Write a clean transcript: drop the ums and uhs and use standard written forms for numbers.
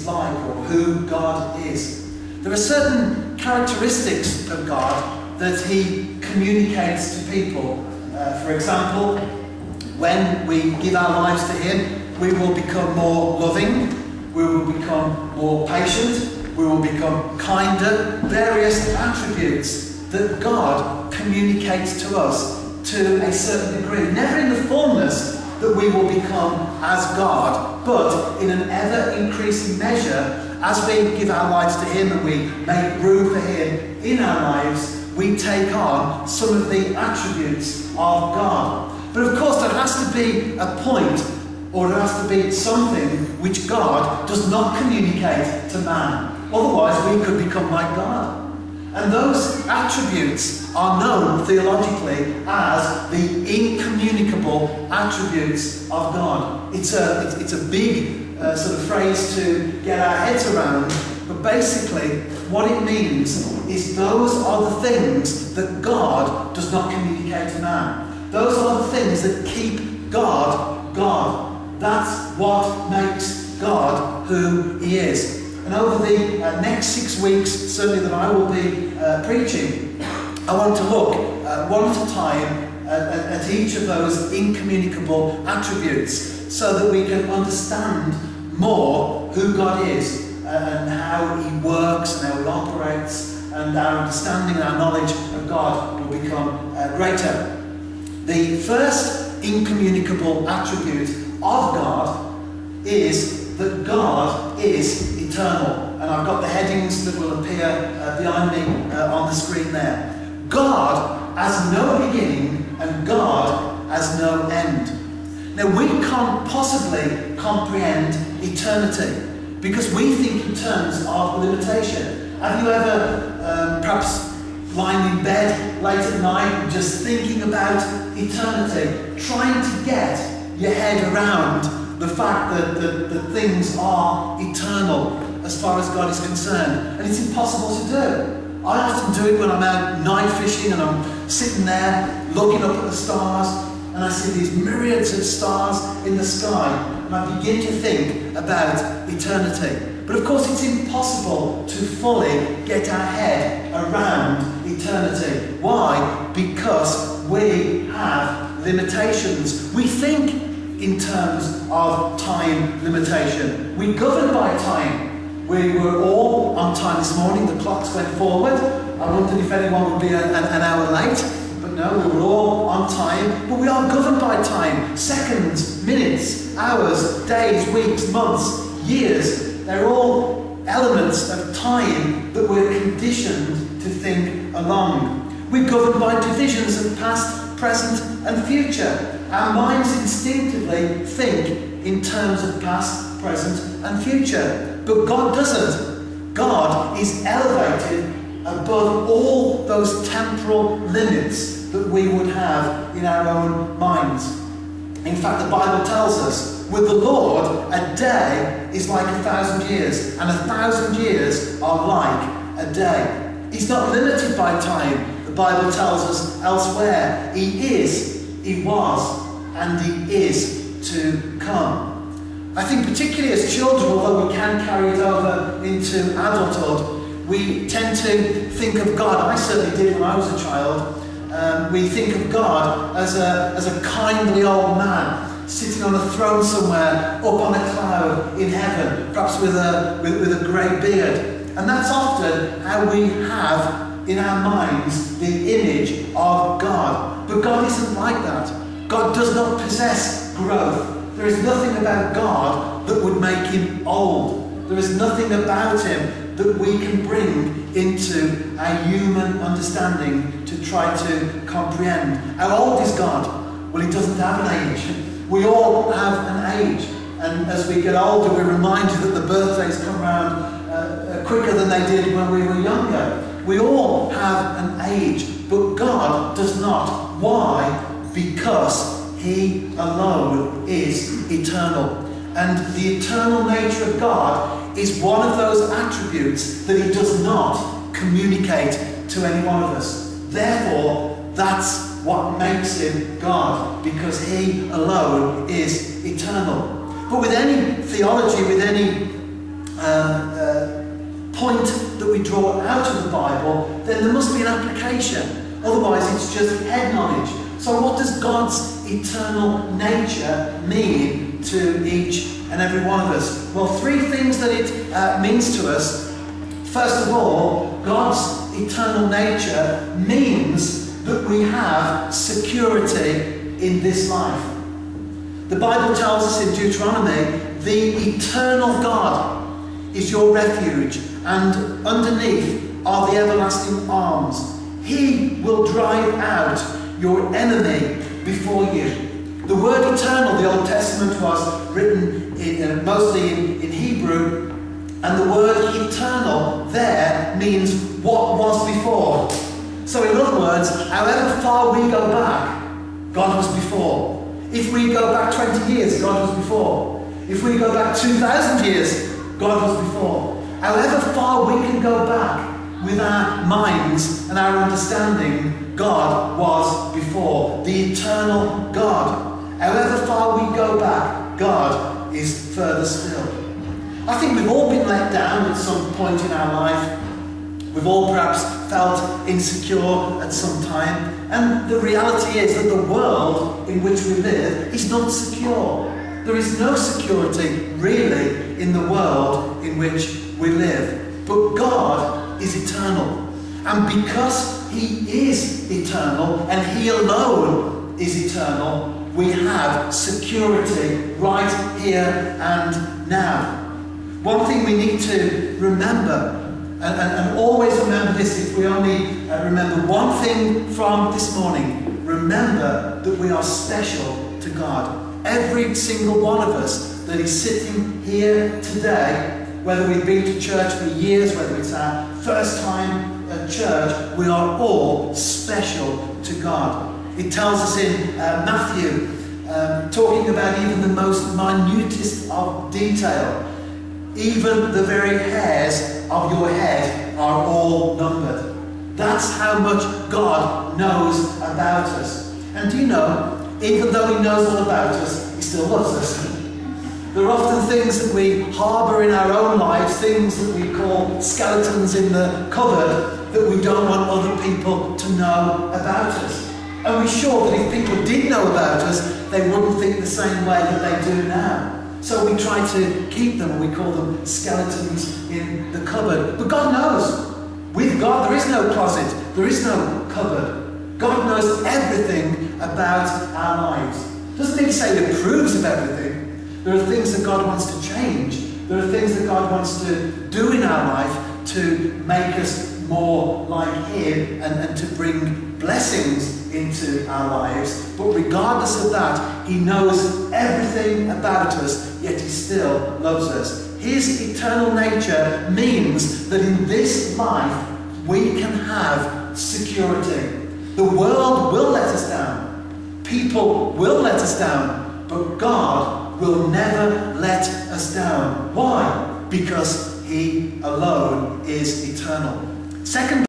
like, or who God is. There are certain characteristics of God that he communicates to people. For example, when we give our lives to him, we will become more loving, we will become more patient, we will become kinder, various attributes that God communicates to us to a certain degree. Never in the fullness that we will become as God, but in an ever-increasing measure as we give our lives to him and we make room for him in our lives, we take on some of the attributes of God. But of course there has to be a point, or there has to be something which God does not communicate to man. Otherwise we could become like God. And those attributes are known theologically as the incommunicable attributes of God. It's a big sort of phrase to get our heads around, but basically what it means is those are the things that God does not communicate to man. Those are the things that keep God, God. That's what makes God who he is. And over the next 6 weeks, certainly that I will be preaching, I want to look one at a time at each of those incommunicable attributes so that we can understand more who God is and how he works and how he operates, and our understanding and our knowledge of God will become greater. The first incommunicable attribute of God is that God is eternal. And I've got the headings that will appear behind me on the screen there. God has no beginning and God has no end. Now we can't possibly comprehend eternity because we think in terms of limitation. Have you ever perhaps lying in bed late at night and just thinking about eternity, trying to get your head around the fact that things are eternal as far as God is concerned? And it's impossible to do. I often do it when I'm out night fishing and I'm sitting there looking up at the stars and I see these myriads of stars in the sky and I begin to think about eternity. But of course it's impossible to fully get our head around eternity. Why? Because we have limitations. We think in terms of time limitation. We govern by time. We were all on time this morning. The clocks went forward. I wondered if anyone would be an hour late. But no, we were all on time. But we are governed by time. Seconds, minutes, hours, days, weeks, months, years. They're all elements of time that we're conditioned to think along. We're governed by divisions of past, present and future. Our minds instinctively think in terms of past, present and future. But God doesn't. God is elevated above all those temporal limits that we would have in our own minds. In fact, the Bible tells us, with the Lord, a day is like 1,000 years, and 1,000 years are like a day. He's not limited by time. The Bible tells us elsewhere, he is, he was, and he is to come. I think particularly as children, although we can carry it over into adulthood, we tend to think of God, I certainly did when I was a child, we think of God as a kindly old man sitting on a throne somewhere up on a cloud in heaven, perhaps with a grey beard. And that's often how we have in our minds the image of God. But God isn't like that. God does not possess growth. There is nothing about God that would make him old. There is nothing about him that we can bring into our human understanding to try to comprehend. How old is God? Well, he doesn't have an age. We all have an age. And as we get older, we're reminded that the birthdays come around quicker than they did when we were younger. We all have an age, but God does not. Why? Because he alone is eternal. And the eternal nature of God is one of those attributes that he does not communicate to any one of us. Therefore, that's what makes him God, because he alone is eternal. But with any theology, with any point that we draw out of the Bible, then there must be an application. Otherwise, it's just head knowledge. So what does God's eternal nature mean to each and every one of us? Well, three things that it means to us. First of all, God's eternal nature means that we have security in this life. The Bible tells us in Deuteronomy, the eternal God is your refuge, and underneath are the everlasting arms. He will drive out your enemy before you. The word eternal, the Old Testament was written mostly in Hebrew, and the word eternal there means what was before. So in other words, however far we go back, God was before. If we go back 20 years, God was before. If we go back 2,000 years, God was before. However far we can go back with our minds and our understanding, God was before. The eternal God. However far we go back, God is further still. I think we've all been let down at some point in our life. We've all perhaps felt insecure at some time. And the reality is that the world in which we live is not secure. There is no security really in the world in which we live. But God is eternal. And because He is eternal and He alone is eternal, we have security right here and now. One thing we need to remember, and always remember this, if we only remember one thing from this morning, remember that we are special to God. Every single one of us that is sitting here today, whether we've been to church for years, whether it's our first time at church, we are all special to God. It tells us in Matthew, talking about even the most minutest of detail, even the very hairs of your head are all numbered. That's how much God knows about us. And do you know, even though He knows all about us, He still loves us. There are often things that we harbour in our own lives, things that we call skeletons in the cupboard, that we don't want other people to know about us. And we're sure that if people did know about us, they wouldn't think the same way that they do now. So we try to keep them, and we call them skeletons in the cupboard. But God knows. With God, there is no closet. There is no cupboard. God knows everything about our lives. Doesn't mean to say He approves of everything. There are things that God wants to change. There are things that God wants to do in our life to make us more like Him and to bring blessings into our lives. But regardless of that, He knows everything about us, yet He still loves us. His eternal nature means that in this life we can have security. The world will let us down. People will let us down. But God will never let us down. Why? Because He alone is eternal. Secondly,